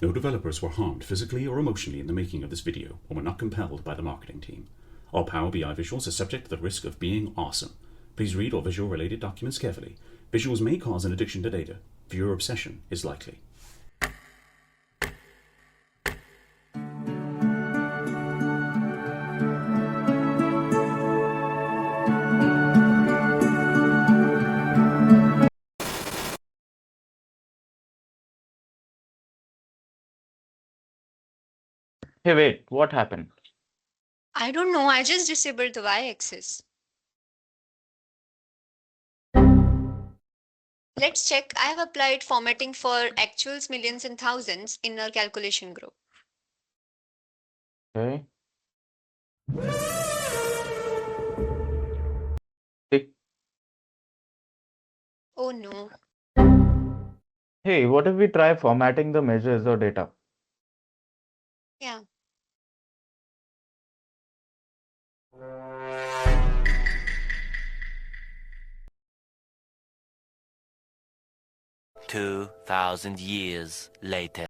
No developers were harmed physically or emotionally in the making of this video and were not compelled by the marketing team. All Power BI visuals are subject to the risk of being awesome. Please read all visual-related documents carefully. Visuals may cause an addiction to data. Viewer obsession is likely. Hey, wait, what happened? I don't know, I just disabled the y-axis. Let's check. I have applied formatting for actuals, millions and thousands in our calculation group. Okay. Hey, Oh no. hey, what if we try formatting the measures or data? Yeah. Two 2,000 years later.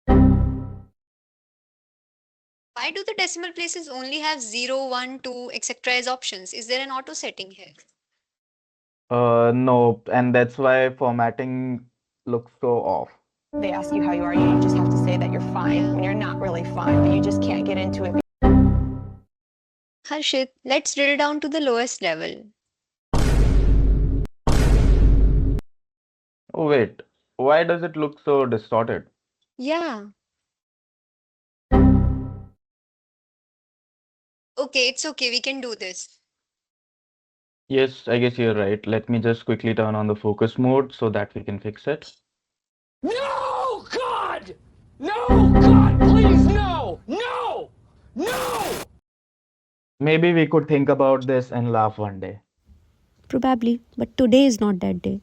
Why do the decimal places only have 0, 1, 2, etc. as options? Is there an auto setting here? No, and that's why formatting looks so off. They ask you how you are, you just have to say that you're fine when you're not really fine, but you just can't get into it. Harshit, let's drill down to the lowest level. Oh, wait, why does it look so distorted? Yeah. Okay, it's okay. We can do this. Yes, I guess you're right. Let me just quickly turn on the focus mode so that we can fix it. No, God! No, God, please, no! No! No! Maybe we could think about this and laugh one day. Probably, but today is not that day.